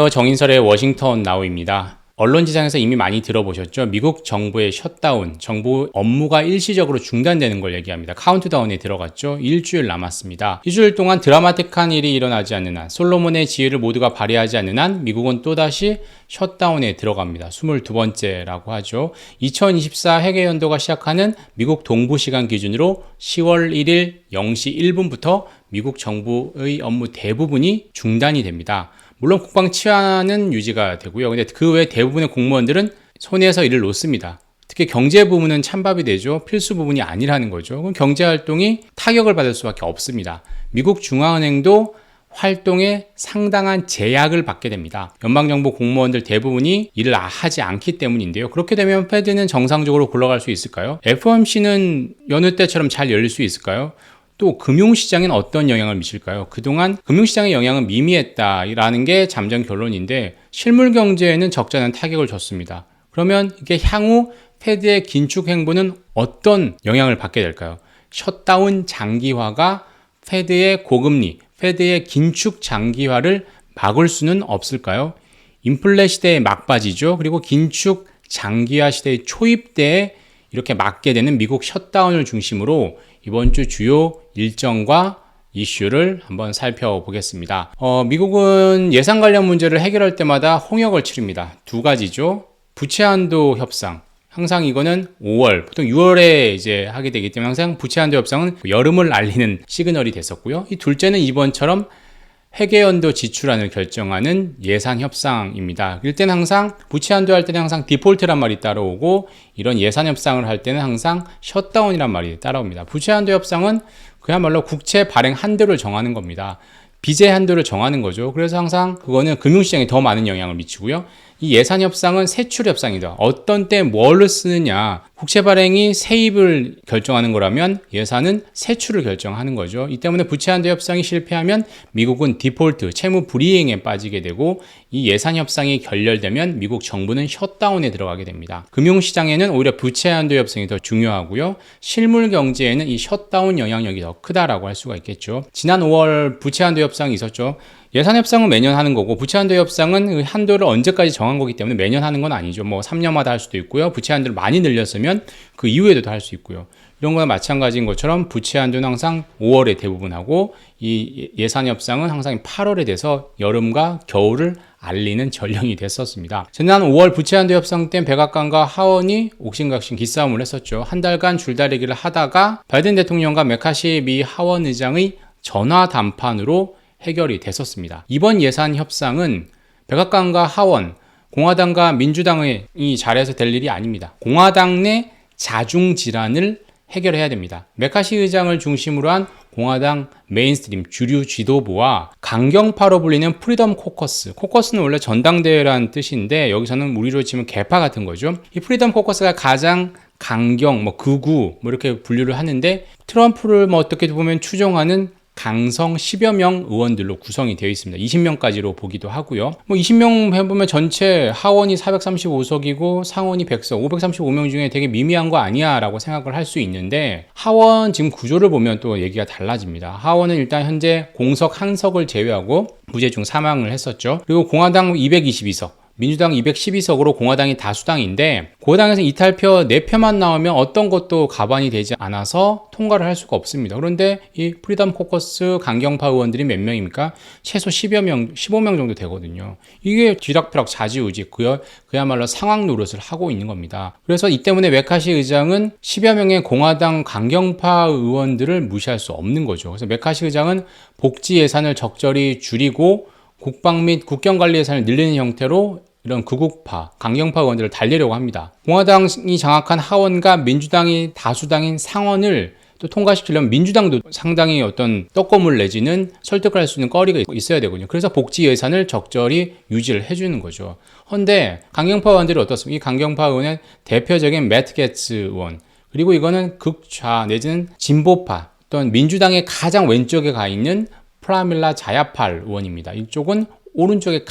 정인설의 워싱턴 나우입니다. 언론지상에서 이미 많이 들어보셨죠? 미국 정부의 셧다운, 정부 업무가 일시적으로 중단되는 걸 얘기합니다. 카운트다운에 들어갔죠? 일주일 남았습니다. 일주일 동안 드라마틱한 일이 일어나지 않는 한, 솔로몬의 지혜를 모두가 발휘하지 않는 한 미국은 또다시 셧다운에 들어갑니다. 22번째라고 하죠. 2024 회계연도가 시작하는 미국 동부 시간 기준으로 10월 1일 0시 1분부터 미국 정부의 업무 대부분이 중단이 됩니다. 물론 국방 치안은 유지가 되고요. 근데 그 외 대부분의 공무원들은 손에서 일을 놓습니다. 특히 경제 부문은 찬밥이 되죠. 필수 부분이 아니라는 거죠. 그럼 경제 활동이 타격을 받을 수밖에 없습니다. 미국 중앙은행도 활동에 상당한 제약을 받게 됩니다. 연방정부 공무원들 대부분이 일을 하지 않기 때문인데요. 그렇게 되면 패드는 정상적으로 굴러갈 수 있을까요? FOMC는 여느 때처럼 잘 열릴 수 있을까요? 또 금융시장에는 어떤 영향을 미칠까요? 그동안 금융시장의 영향은 미미했다라는 게 잠정 결론인데 실물 경제에는 적잖은 타격을 줬습니다. 그러면 이게 향후 패드의 긴축 행보는 어떤 영향을 받게 될까요? 셧다운 장기화가 패드의 고금리, 패드의 긴축 장기화를 막을 수는 없을까요? 인플레 시대의 막바지죠. 그리고 긴축 장기화 시대의 초입대에 이렇게 맞게 되는 미국 셧다운을 중심으로 이번 주 주요 일정과 이슈를 한번 살펴보겠습니다. 미국은 예산 관련 문제를 해결할 때마다 홍역을 치릅니다. 두 가지죠. 부채 한도 협상. 항상 이거는 5월, 보통 6월에 이제 하게 되기 때문에 항상 부채 한도 협상은 여름을 알리는 시그널이 됐었고요. 이 둘째는 이번처럼 회계연도 지출안을 결정하는 예산 협상입니다. 이럴 때는 항상 부채 한도 할 때는 항상 디폴트란 말이 따라오고 이런 예산 협상을 할 때는 항상 셧다운이란 말이 따라옵니다. 부채 한도 협상은 그야말로 국채 발행 한도를 정하는 겁니다. 빚의 한도를 정하는 거죠. 그래서 항상 그거는 금융시장에 더 많은 영향을 미치고요. 이 예산 협상은 세출 협상이다. 어떤 때 뭘 쓰느냐. 국채 발행이 세입을 결정하는 거라면 예산은 세출을 결정하는 거죠. 이 때문에 부채 한도 협상이 실패하면 미국은 디폴트, 채무 불이행에 빠지게 되고 이 예산 협상이 결렬되면 미국 정부는 셧다운에 들어가게 됩니다. 금융시장에는 오히려 부채 한도 협상이 더 중요하고요. 실물 경제에는 이 셧다운 영향력이 더 크다라고 할 수가 있겠죠. 지난 5월 부채 한도 협상이 있었죠. 예산 협상은 매년 하는 거고 부채 한도 협상은 그 한도를 언제까지 정한 거기 때문에 매년 하는 건 아니죠. 뭐 3년마다 할 수도 있고요. 부채 한도를 많이 늘렸으면 그 이후에도 할 수 있고요. 이런 거나 마찬가지인 것처럼 부채 한도는 항상 5월에 대부분 하고 이 예산 협상은 항상 8월에 돼서 여름과 겨울을 알리는 전령이 됐었습니다. 지난 5월 부채 한도 협상 때 백악관과 하원이 옥신각신 기싸움을 했었죠. 한 달간 줄다리기를 하다가 바이든 대통령과 메카시 미 하원 의장의 전화 담판으로 해결이 됐었습니다. 이번 예산 협상은 백악관과 하원, 공화당과 민주당이 잘해서 될 일이 아닙니다. 공화당 내 자중 질환을 해결해야 됩니다. 메카시 의장을 중심으로 한 공화당 메인스트림 주류 지도부와 강경파로 불리는 프리덤 코커스. 코커스는 원래 전당대회라는 뜻인데 여기서는 우리로 치면 개파 같은 거죠. 이 프리덤 코커스가 가장 강경, 극우 이렇게 분류를 하는데 트럼프를 어떻게 보면 추종하는 강성 10여 명 의원들로 구성이 되어 있습니다. 20명까지로 보기도 하고요. 20명 해보면 전체 하원이 435석이고 상원이 100석, 535명 중에 되게 미미한 거 아니야 라고 생각을 할 수 있는데 하원 지금 구조를 보면 또 얘기가 달라집니다. 하원은 일단 현재 공석 1석을 제외하고 무죄중 사망을 했었죠. 그리고 공화당 222석, 민주당 212석으로 공화당이 다수당인데 공화당에서 이탈표 4표만 나오면 어떤 것도 가반이 되지 않아서 통과를 할 수가 없습니다. 그런데 이 프리덤 코커스 강경파 의원들이 몇 명입니까? 최소 10여 명, 15명 정도 되거든요. 이게 뒤락펴락 좌지우지 그야말로 상황 노릇을 하고 있는 겁니다. 그래서 이 때문에 메카시 의장은 10여 명의 공화당 강경파 의원들을 무시할 수 없는 거죠. 그래서 메카시 의장은 복지 예산을 적절히 줄이고 국방 및 국경관리 예산을 늘리는 형태로 이런 극우파, 강경파 의원들을 달래려고 합니다. 공화당이 장악한 하원과 민주당이 다수당인 상원을 또 통과시키려면 민주당도 상당히 어떤 떡고물 내지는 설득할 수 있는 거리가 있어야 되거든요. 그래서 복지 예산을 적절히 유지를 해주는 거죠. 그런데 강경파 의원들이 어떻습니까? 이 강경파 의원의 대표적인 매트 게츠 의원, 그리고 이거는 극좌 내지는 진보파, 또는 민주당의 가장 왼쪽에 가 있는 프라밀라 자야팔 의원입니다. 이쪽은 오른쪽에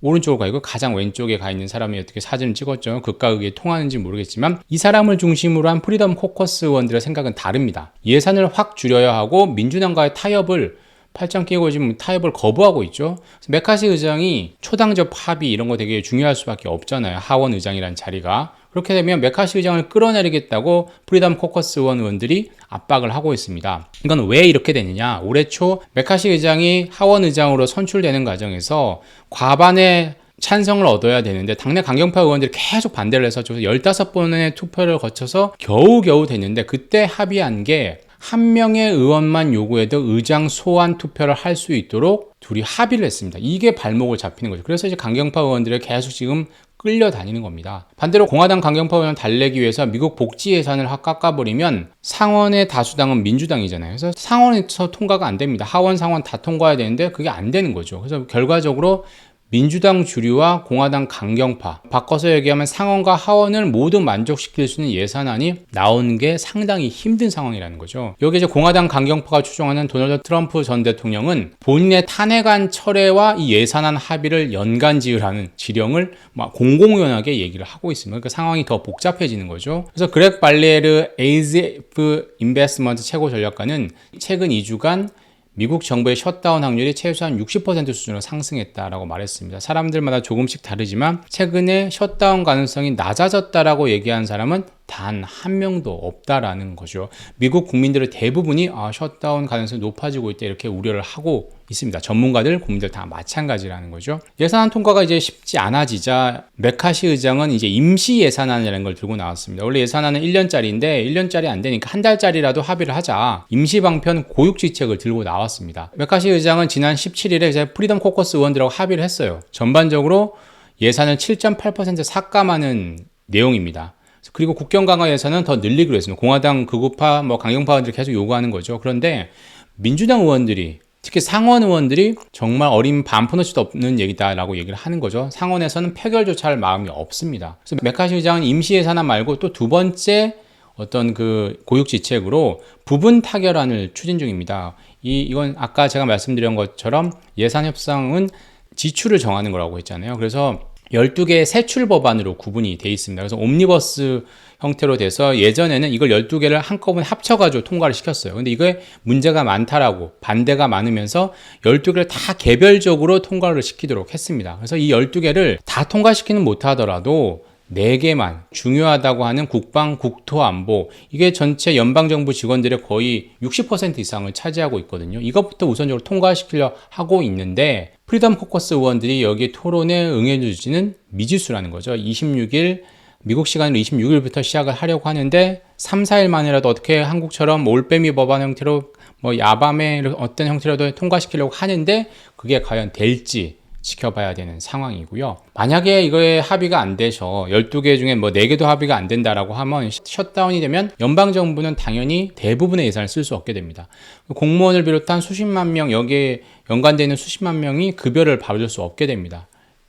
오른쪽으로 가 있고 가장 왼쪽에 가 있는 사람이 어떻게 사진을 찍었죠. 극과 극이 통하는지 모르겠지만 이 사람을 중심으로 한 프리덤 코커스 의원들의 생각은 다릅니다. 예산을 확 줄여야 하고 민주당과의 타협을 팔짱 끼고 지금 타협을 거부하고 있죠. 그래서 메카시 의장이 초당적 합의 이런 거 되게 중요할 수밖에 없잖아요. 하원 의장이란 자리가. 그렇게 되면 메카시 의장을 끌어내리겠다고 프리덤 코커스 의원들이 압박을 하고 있습니다. 이건 왜 이렇게 되느냐? 올해 초 메카시 의장이 하원 의장으로 선출되는 과정에서 과반의 찬성을 얻어야 되는데 당내 강경파 의원들이 계속 반대를 해서 15번의 투표를 거쳐서 겨우겨우 됐는데 그때 합의한 게 한 명의 의원만 요구해도 의장 소환 투표를 할 수 있도록 둘이 합의를 했습니다. 이게 발목을 잡히는 거죠. 그래서 이제 강경파 의원들이 계속 지금 끌려다니는 겁니다. 반대로 공화당 강경파 의원을 달래기 위해서 미국 복지 예산을 깎아버리면 상원의 다수당은 민주당이잖아요. 그래서 상원에서 통과가 안 됩니다. 하원, 상원 다 통과해야 되는데 그게 안 되는 거죠. 그래서 결과적으로 민주당 주류와 공화당 강경파, 바꿔서 얘기하면 상원과 하원을 모두 만족시킬 수 있는 예산안이 나오는 게 상당히 힘든 상황이라는 거죠. 여기 이제 공화당 강경파가 추종하는 도널드 트럼프 전 대통령은 본인의 탄핵안 철회와 이 예산안 합의를 연간 지으라는 지령을 막 공공연하게 얘기를 하고 있습니다. 그러니까 상황이 더 복잡해지는 거죠. 그래서 그렉 발레르 AZF 인베스트먼트 최고 전략가는 최근 2주간 미국 정부의 셧다운 확률이 최소한 60% 수준으로 상승했다라고 말했습니다. 사람들마다 조금씩 다르지만 최근에 셧다운 가능성이 낮아졌다라고 얘기한 사람은 단 한 명도 없다라는 거죠. 미국 국민들의 대부분이 셧다운 가능성이 높아지고 있다 이렇게 우려를 하고 있습니다. 전문가들, 국민들 다 마찬가지라는 거죠. 예산안 통과가 이제 쉽지 않아지자 메카시 의장은 이제 임시 예산안이라는 걸 들고 나왔습니다. 원래 예산안은 1년짜리인데 1년짜리 안 되니까 한 달짜리라도 합의를 하자. 임시 방편 고육지책을 들고 나왔습니다. 메카시 의장은 지난 17일에 이제 프리덤 코커스 의원들하고 합의를 했어요. 전반적으로 예산을 7.8% 삭감하는 내용입니다. 그리고 국경 강화 예산은 더 늘리기로 했습니다. 공화당 극우파, 강경파원들이 계속 요구하는 거죠. 그런데 민주당 의원들이 특히 상원 의원들이 정말 어린 반푼어치도 없는 얘기다라고 얘기를 하는 거죠. 상원에서는 표결조차 할 마음이 없습니다. 그래서 메카시 의장은 임시 예산안 말고 또 두 번째 어떤 그 고육지책으로 부분 타결안을 추진 중입니다. 이건 아까 제가 말씀드린 것처럼 예산 협상은 지출을 정하는 거라고 했잖아요. 그래서 12개의 세출 법안으로 구분이 돼 있습니다. 그래서 옴니버스 형태로 돼서 예전에는 이걸 12개를 한꺼번에 합쳐가지고 통과를 시켰어요. 근데 이거에 문제가 많다라고 반대가 많으면서 12개를 다 개별적으로 통과를 시키도록 했습니다. 그래서 이 12개를 다 통과시키는 못하더라도 4개만 중요하다고 하는 국방, 국토, 안보 이게 전체 연방정부 직원들의 거의 60% 이상을 차지하고 있거든요. 이것부터 우선적으로 통과시키려 하고 있는데 프리덤 코커스 의원들이 여기 토론에 응해주지는 미지수라는 거죠. 26일 미국 시간으로 26일부터 시작을 하려고 하는데 3, 4일 만이라도 어떻게 한국처럼 올빼미 법안 형태로 야밤에 어떤 형태로도 통과시키려고 하는데 그게 과연 될지 지켜봐야 되는 상황이고요. 만약에 이거에 합의가 안 돼서 12개 중에 4개도 합의가 안 된다라고 하면 셧다운이 되면 연방정부는 당연히 대부분의 예산을 쓸 수 없게 됩니다. 공무원을 비롯한 수십만 명, 여기에 연관되어 있는 수십만 명이 급여를 받을 수 없게 됩니다.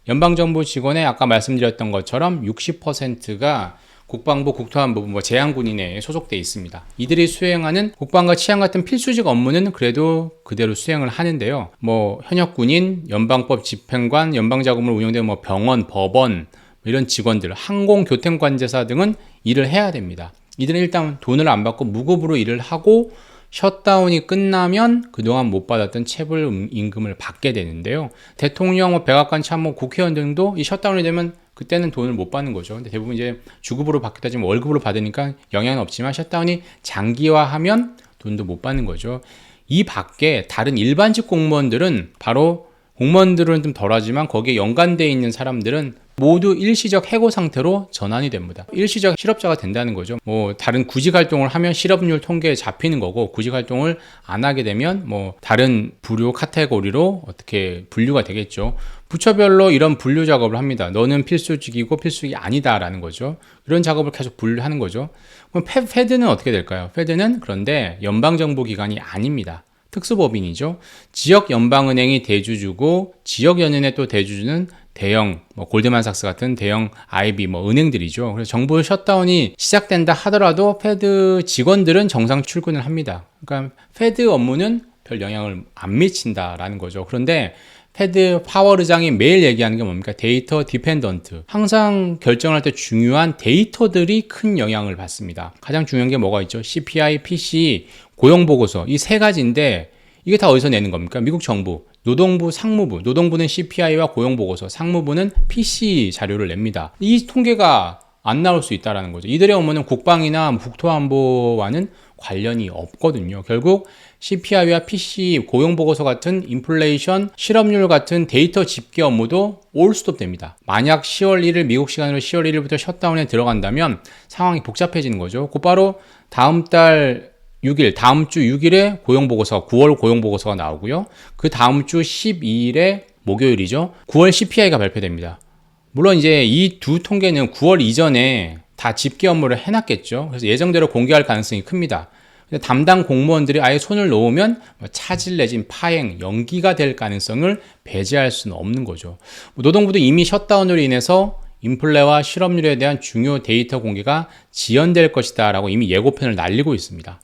연방정부 직원의 아까 말씀드렸던 것처럼 60%가 국방부, 국토안보, 제한군인에 소속돼 있습니다. 이들이 수행하는 국방과 치안 같은 필수직 업무는 그래도 그대로 수행을 하는데요. 현역군인, 연방법 집행관, 연방자금으로 운영되는 병원, 법원 이런 직원들, 항공교통관제사 등은 일을 해야 됩니다. 이들은 일단 돈을 안 받고 무급으로 일을 하고 셧다운이 끝나면 그동안 못 받았던 체불 임금을 받게 되는데요. 대통령, 백악관 참모, 국회의원 등도 이 셧다운이 되면 그때는 돈을 못 받는 거죠. 근데 대부분 이제 주급으로 받겠다 지금 월급으로 받으니까 영향은 없지만 셧다운이 장기화하면 돈도 못 받는 거죠. 이 밖에 다른 일반직 공무원들은 바로 공무원들은 좀 덜하지만 거기에 연관되어 있는 사람들은 모두 일시적 해고 상태로 전환이 됩니다. 일시적 실업자가 된다는 거죠. 다른 구직 활동을 하면 실업률 통계에 잡히는 거고 구직 활동을 안 하게 되면 다른 부류 카테고리로 어떻게 분류가 되겠죠. 부처별로 이런 분류 작업을 합니다. 너는 필수직이고 필수직이 아니다라는 거죠. 이런 작업을 계속 분류하는 거죠. 그럼 페드는 어떻게 될까요? 페드는 그런데 연방정부 기관이 아닙니다. 특수법인이죠. 지역 연방은행이 대주주고 지역 연은의 또 대주주는 대형 골드만삭스 같은 대형 IB 은행들이죠. 그래서 정부 셧다운이 시작된다 하더라도 페드 직원들은 정상 출근을 합니다. 그러니까 페드 업무는 별 영향을 안 미친다라는 거죠. 그런데 페드 파월 의장이 매일 얘기하는 게 뭡니까? 데이터 디펜던트. 항상 결정할 때 중요한 데이터들이 큰 영향을 받습니다. 가장 중요한 게 뭐가 있죠? CPI, PC, 고용보고서 이 세 가지인데 이게 다 어디서 내는 겁니까? 미국 정부, 노동부, 상무부. 노동부는 CPI와 고용보고서, 상무부는 PCE 자료를 냅니다. 이 통계가 안 나올 수 있다는 거죠. 이들의 업무는 국방이나 국토안보와는 관련이 없거든요. 결국 CPI와 PCE, 고용보고서 같은 인플레이션, 실업률 같은 데이터 집계 업무도 올 스톱 됩니다. 만약 10월 1일 미국 시간으로 10월 1일부터 셧다운에 들어간다면 상황이 복잡해지는 거죠. 곧바로 다음 달 6일, 다음 주 6일에 고용보고서, 9월 고용보고서가 나오고요. 그 다음 주 12일에 목요일이죠. 9월 CPI가 발표됩니다. 물론 이제 이 두 통계는 9월 이전에 다 집계 업무를 해놨겠죠. 그래서 예정대로 공개할 가능성이 큽니다. 근데 담당 공무원들이 아예 손을 놓으면 차질 내진 파행, 연기가 될 가능성을 배제할 수는 없는 거죠. 노동부도 이미 셧다운으로 인해서 인플레와 실업률에 대한 중요 데이터 공개가 지연될 것이다 라고 이미 예고편을 날리고 있습니다.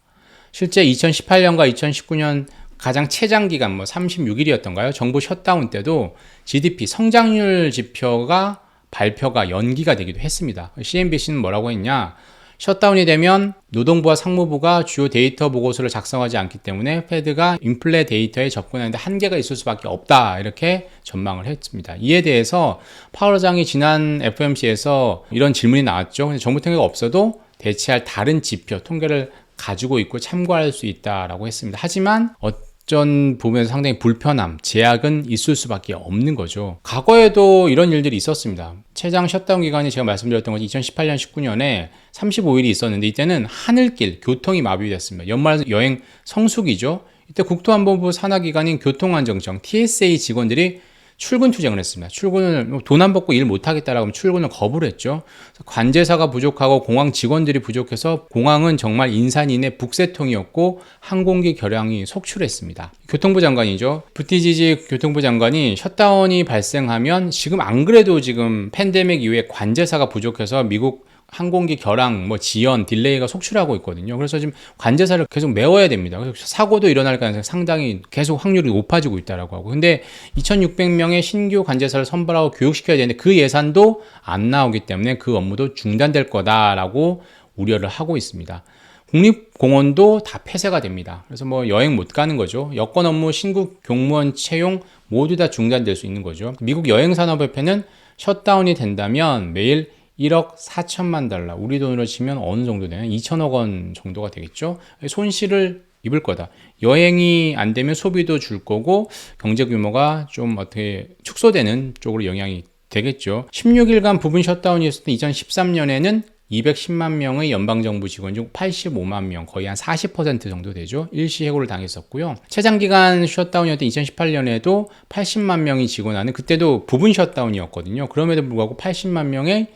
실제 2018년과 2019년 가장 최장 기간 36일이었던가요? 정부 셧다운 때도 GDP 성장률 지표가 발표가 연기가 되기도 했습니다. CNBC는 뭐라고 했냐? 셧다운이 되면 노동부와 상무부가 주요 데이터 보고서를 작성하지 않기 때문에 페드가 인플레 데이터에 접근하는데 한계가 있을 수밖에 없다, 이렇게 전망을 했습니다. 이에 대해서 파월 의장이 지난 FOMC에서 이런 질문이 나왔죠. 근데 정부 통계가 없어도 대체할 다른 지표, 통계를 가지고 있고 참고할 수 있다라고 했습니다. 하지만 어떤 부분에서 상당히 불편함, 제약은 있을 수밖에 없는 거죠. 과거에도 이런 일들이 있었습니다. 최장 셧다운 기간이 제가 말씀드렸던 것이 2018년 19년에 35일이 있었는데 이때는 하늘길, 교통이 마비됐습니다. 연말 여행 성수기죠. 이때 국토안보부 산하기관인 교통안전청 TSA 직원들이 출근 투쟁을 했습니다. 출근을 돈 안 받고 일 못하겠다라고 하면 출근을 거부를 했죠. 관제사가 부족하고 공항 직원들이 부족해서 공항은 정말 인산인해 북새통이었고 항공기 결항이 속출했습니다. 교통부 장관이죠. 부티지지 교통부 장관이 셧다운이 발생하면 지금 안 그래도 지금 팬데믹 이후에 관제사가 부족해서 미국 항공기 결항, 지연, 딜레이가 속출하고 있거든요. 그래서 지금 관제사를 계속 메워야 됩니다. 그래서 사고도 일어날 가능성이 상당히 계속 확률이 높아지고 있다라고 하고. 근데 2,600명의 신규 관제사를 선발하고 교육시켜야 되는데 그 예산도 안 나오기 때문에 그 업무도 중단될 거다라고 우려를 하고 있습니다. 국립공원도 다 폐쇄가 됩니다. 그래서 여행 못 가는 거죠. 여권 업무, 신규 공무원 채용 모두 다 중단될 수 있는 거죠. 미국 여행산업협회는 셧다운이 된다면 매일 1억 4천만 달러, 우리 돈으로 치면 어느 정도 되냐? 2천억 원 정도가 되겠죠? 손실을 입을 거다. 여행이 안 되면 소비도 줄 거고 경제 규모가 좀 어떻게 축소되는 쪽으로 영향이 되겠죠. 16일간 부분 셧다운이었을 때 2013년에는 210만 명의 연방정부 직원 중 85만 명, 거의 한 40% 정도 되죠. 일시 해고를 당했었고요. 최장기간 셧다운이었던 2018년에도 80만 명이 직원하는, 그때도 부분 셧다운이었거든요. 그럼에도 불구하고 80만 명의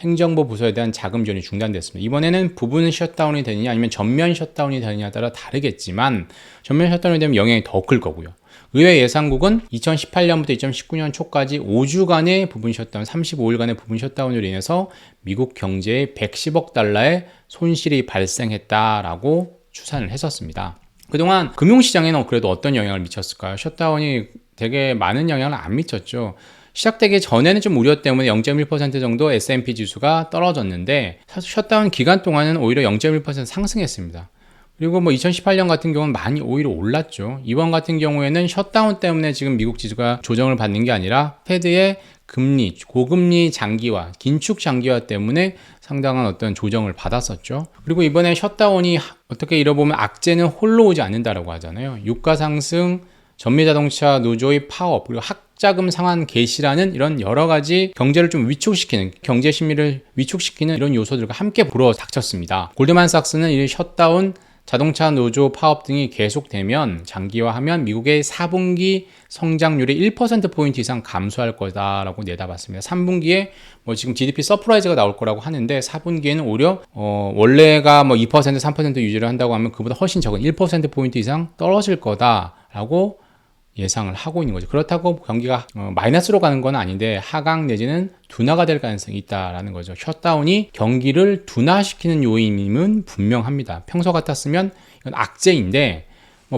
행정부 부서에 대한 자금 지원이 중단됐습니다. 이번에는 부분 셧다운이 되느냐 아니면 전면 셧다운이 되느냐에 따라 다르겠지만 전면 셧다운이 되면 영향이 더 클 거고요. 의회 예산국은 2018년부터 2019년 초까지 5주간의 부분 셧다운, 35일간의 부분 셧다운으로 인해서 미국 경제에 110억 달러의 손실이 발생했다라고 추산을 했었습니다. 그동안 금융시장에는 그래도 어떤 영향을 미쳤을까요? 셧다운이 되게 많은 영향을 안 미쳤죠. 시작되기 전에는 좀 우려 때문에 0.1% 정도 S&P 지수가 떨어졌는데 사실 셧다운 기간 동안은 오히려 0.1% 상승했습니다. 그리고 2018년 같은 경우는 많이 오히려 올랐죠. 이번 같은 경우에는 셧다운 때문에 지금 미국 지수가 조정을 받는 게 아니라 페드의 금리, 고금리 장기화, 긴축 장기화 때문에 상당한 어떤 조정을 받았었죠. 그리고 이번에 셧다운이 어떻게 이뤄보면 악재는 홀로 오지 않는다라고 하잖아요. 유가 상승, 전미자동차 노조의 파업, 그리고 학자금 상한 개시라는 이런 여러 가지 경제를 좀 위축시키는, 경제 심리를 위축시키는 이런 요소들과 함께 불어닥쳤습니다. 골드만삭스는 이 셧다운, 자동차 노조 파업 등이 계속되면, 장기화하면 미국의 4분기 성장률이 1%포인트 이상 감소할 거다라고 내다봤습니다. 3분기에 지금 GDP 서프라이즈가 나올 거라고 하는데 4분기에는 오히려 원래가 2%, 3% 유지를 한다고 하면 그보다 훨씬 적은 1%포인트 이상 떨어질 거다라고 예상을 하고 있는 거죠. 그렇다고 경기가 마이너스로 가는 건 아닌데 하강 내지는 둔화가 될 가능성이 있다라는 거죠. 셧다운이 경기를 둔화시키는 요인임은 분명합니다. 평소 같았으면 이건 악재인데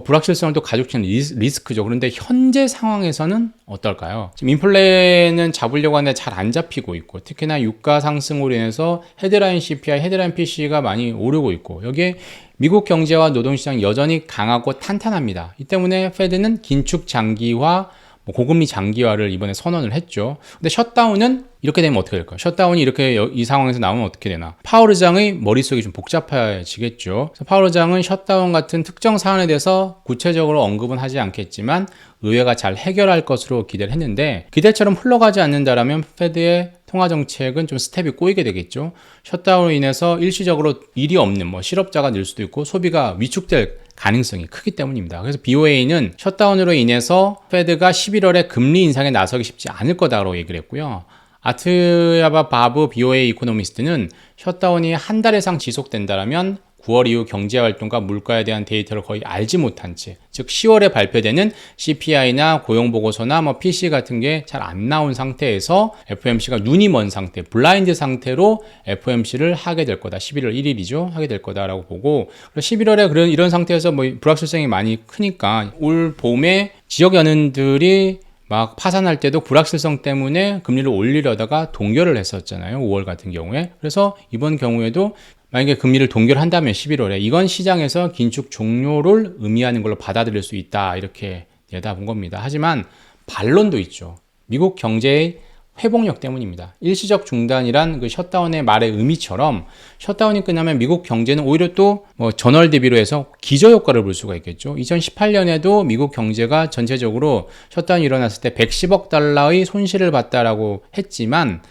불확실성을 또 가중시키는 리스크죠. 그런데 현재 상황에서는 어떨까요? 지금 인플레는 잡으려고 하는데 잘 안 잡히고 있고, 특히나 유가 상승으로 인해서 헤드라인 CPI, 헤드라인 PC가 많이 오르고 있고, 여기에 미국 경제와 노동시장 여전히 강하고 탄탄합니다. 이 때문에 페드는 긴축 장기화, 고금리 장기화를 이번에 선언을 했죠. 근데 셧다운은 이렇게 되면 어떻게 될까요? 셧다운이 이렇게 이 상황에서 나오면 어떻게 되나? 파월 의장의 머릿속이 좀 복잡해지겠죠. 파월 의장은 셧다운 같은 특정 사안에 대해서 구체적으로 언급은 하지 않겠지만 의회가 잘 해결할 것으로 기대를 했는데, 기대처럼 흘러가지 않는다라면 페드의 통화 정책은 좀 스텝이 꼬이게 되겠죠. 셧다운으로 인해서 일시적으로 일이 없는 실업자가 늘 수도 있고 소비가 위축될 가능성이 크기 때문입니다. 그래서 BOA는 셧다운으로 인해서 페드가 11월에 금리 인상에 나서기 쉽지 않을 거다라고 얘기를 했고요. 아트야바 바브 BOA 이코노미스트는 셧다운이 한 달 이상 지속된다면 9월 이후 경제활동과 물가에 대한 데이터를 거의 알지 못한 채, 즉 10월에 발표되는 CPI나 고용보고서나 PC 같은 게 잘 안 나온 상태에서 FOMC가 눈이 먼 상태, 블라인드 상태로 FOMC를 하게 될 거다. 11월 1일이죠. 하게 될 거다라고 보고, 11월에 이런 상태에서 불확실성이 많이 크니까 올 봄에 지역 연은들이 막 파산할 때도 불확실성 때문에 금리를 올리려다가 동결을 했었잖아요. 5월 같은 경우에. 그래서 이번 경우에도 만약에 금리를 동결한다면 11월에 이건 시장에서 긴축 종료를 의미하는 걸로 받아들일 수 있다, 이렇게 내다본 겁니다. 하지만 반론도 있죠. 미국 경제의 회복력 때문입니다. 일시적 중단이란 그 셧다운의 말의 의미처럼 셧다운이 끝나면 미국 경제는 오히려 또 전월 대비로 해서 기저효과를 볼 수가 있겠죠. 2018년에도 미국 경제가 전체적으로 셧다운이 일어났을 때 110억 달러의 손실을 봤다라고 했지만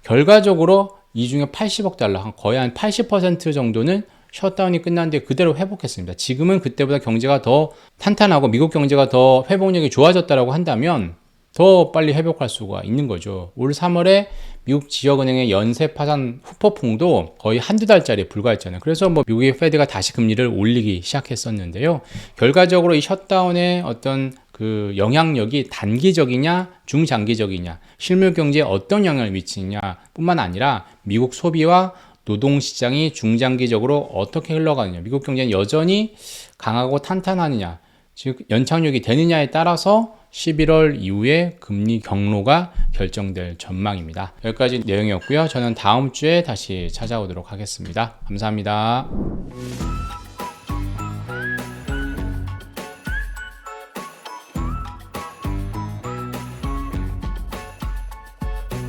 결과적으로 이 중에 80억 달러, 거의 한 80% 정도는 셧다운이 끝난 뒤에 그대로 회복했습니다. 지금은 그때보다 경제가 더 탄탄하고 미국 경제가 더 회복력이 좋아졌다고 한다면 더 빨리 회복할 수가 있는 거죠. 올 3월에 미국 지역은행의 연쇄 파산 후폭풍도 거의 한두 달짜리에 불과했잖아요. 그래서 미국의 페드가 다시 금리를 올리기 시작했었는데요. 결과적으로 이 셧다운의 어떤 그 영향력이 단기적이냐 중장기적이냐, 실물 경제에 어떤 영향을 미치느냐 뿐만 아니라 미국 소비와 노동시장이 중장기적으로 어떻게 흘러가느냐, 미국 경제는 여전히 강하고 탄탄하느냐, 즉 연착륙이 되느냐에 따라서 11월 이후에 금리 경로가 결정될 전망입니다. 여기까지 내용이었고요. 저는 다음 주에 다시 찾아오도록 하겠습니다. 감사합니다.